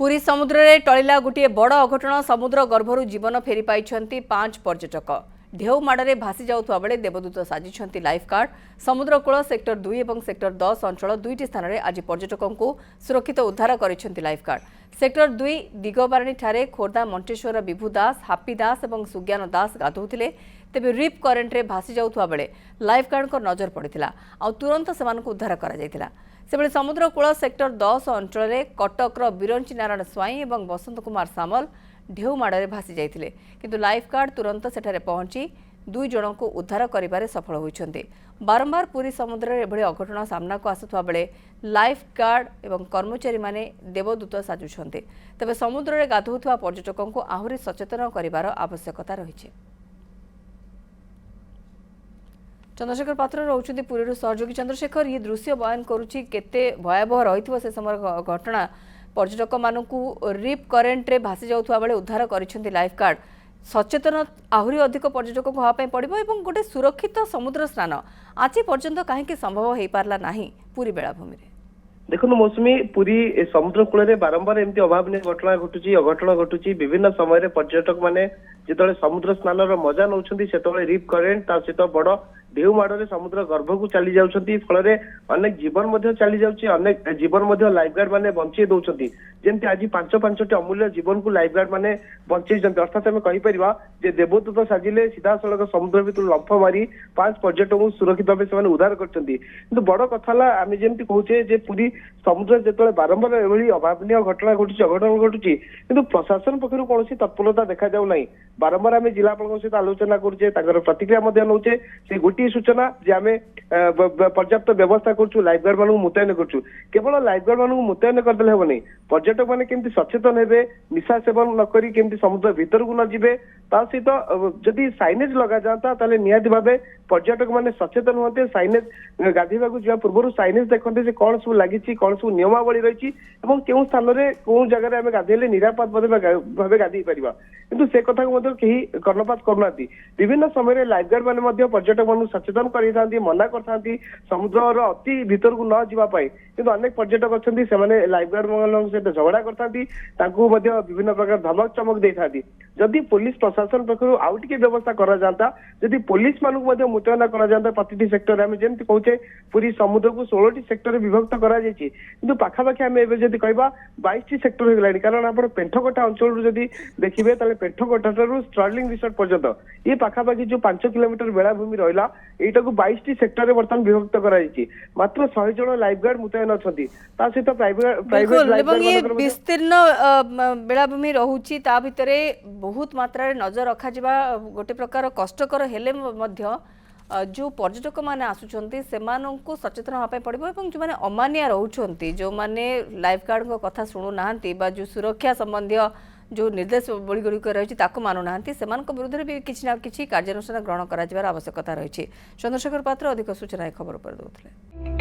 पुरी समुद्र रे टळिला गोटे बड़ अघटन समुद्र गर्भरू जीवन फेरी पाई 5 पर्यटक ढेउमाड़े भासी जाउथुवा बेले देवदूत साजिछंती लाइफ गार्ड समुद्रकूल सेक्टर 2 और सेक्टर 10 अंचल दुईटी स्थान में आज पर्यटकों को सुरक्षित उद्धार करिसेंती लाइफ गार्ड। सेक्टर 2 दिगबारणी ठारे खोर्धा मंटेश्वर विभू दास हापी दास और सुज्ञान दास गाधौथिले तेबे रिप करेन्ट रे भासी जाउथुवा बेले लाइफ गार्ड को नजर पड़िथिला आ तुरंत सेमानकु उद्धार करा जायथिला। सेबळे समुद्रकूल सेक्टर 10 अंचल कटकर बिरंची नारायण स्वाई और बसंत कुमार सामल ढेउमाड़े भासी जाइथिले किंतु लाइफ गार्ड तुरंत सेठारे पहुंची दुई जन को उद्धार करिबारे सफल होइछन्ते। बारंबार पुरी समुद्र रे एभଳି अघटन सामना को आसुथवा बेले लाइफ गार्ड एवं कर्मचारी माने देवदूत साजुछन्ते। तबे समुद्र रे गाधोथवा पर्यटकों को आहुरी सचेतन करिबार आवश्यकता रहिছে। चंद्रशेखर पात्र रोचंती पुरी सहयोगी चंद्रशेखर ये दृश्य बयान करुच्ची केते भयावह रही से समय घटना पर्यटक मानू रिप करेन्ट रे भासी जाउथुवा बेले उद्धार करिसेंती लाइफ गार्ड। सचेतन आहुरी अधिक पर्यटक को होगा पड़ो और गोटे सुरक्षित समुद्र स्नान आज पर्यंत कहीं संभव हो पारला नहीं पुरी बेलाभूमि रे। देखो मौसुमी पुरी समुद्र कूल में बारंबार एमती अभावन घटना घटुची अघटन घटुची विभिन्न समय पर्यटक माने जिते समुद्र स्नान मजा नौ से रिप करेन्ट ता सहित बड़ ढेउमाड़े समुद्र गर्भ को चली जाउछंती फल अनेक जीवन चली जाउछि अनेक जीवन लाइफ गार्ड माने बंचे दउछंती जेमती आज 5-5टी अमूल्य जीवन को लाइफ गार्ड माने बंचेइछंती। अर्थात आम कहिपरिबा जे देवदूत साजिले सीधा सड़क समुद्र भितर लंफ मारी 5 पर्यटक को सुरक्षित भाव से उद्धार करछंती। किंतु बड़ कथा ला आम जेमती कहूचे जे पुरी समुद्र जेतले बारंबार एभली अभावनीय घटना घटुची अघटन घटुची किंतु प्रशासन पक्षरु कोनोसी तत्परता देखा जाउ नै। बारंबार आम जिलापाल सहित आलोचना करुचे प्रतिक्रिया नौचे से गोटे सूचना जे आम पर्याप्त व्यवस्था करूँ लाइफ गार्ड मान मुतयन करूँ केवल लाइफ गार्ड मान मुतयन करदे हे नहीं पर्यटक मैंने केमती सचेतन हे निशा सेवन नक केमती समुद्र भीतर को न जीवे ता सहित जदि साइनेज लगा जाता ताले निहाती भावे पर्यटक मैंने सचेतन होते साइनेज गाधेवा जा पूर्व साइनेज देखते से कौन सब लगी कौन सब नियमावली रही केउं स्थान में कौ जगह आम गाधेले निरापद भाव गाधे पार किंतु से कथा को कहीं कर्णपात करना विभिन्न समय लाइफ गार्ड मैंने पर्यटक मान सचेतन कर मना कर समुद्र अति भीतर को न जावाई किंतु अनेक पर्यटक अच्छा से लाइफ गार्ड मान सहित झगड़ा करते विभिन्न प्रकार धमक चमक दे था। जदि पुलिस प्रशासन पक्षर आउ टे व्यवस्था करा जाता जदि पुलिस मानक मुतयन करा जाता प्रति सेक्टर आम जमी कहचे पूरी समुद्र को 16टी सेक्टर विभक्त करा जायछि किंतु पाखापाखि आम एबे कहबा 22टी सेक्टर हो गलानी कारण आप पेंठकोटा अंचल जदि देखिबे ताले पेंठकोटा स्टर्लिंग रिसोर्ट पर्यंत ये पाखापाखि जो 5 किलोमीटर बेलाभूमि रहा एटा को 22टी सेक्टर रे वर्तमान विभक्त करा जायछि मात्र 100 जन लाइफ गार्ड मुतयन अछंती ता सहित प्राइवेट लाइफ गार्ड विस्तीर्ण बेलाभूमि रहुछि ता भितरे बहुत मात्रा रे नजर रखा जिबा गोटे प्रकार कष्टकर हेले मध्य जो पर्यटक माने आसुचंती सेमानंकु सचेतन होपा पड़िबो एवं जो माने अमानिया रहउचंती जो माने लाइफ गार्ड को कथा सुनु नाहंती बा जो सुरक्षा संबंधी जो निर्देश बड़ी गुड़िक रही मानु ना विरुद्ध भी किसी ना कि कार्यानुष्ठान ग्रहण कर आवश्यकता रही। चंद्रशेखर पात्र अधिक सूचना खबर पर दौले।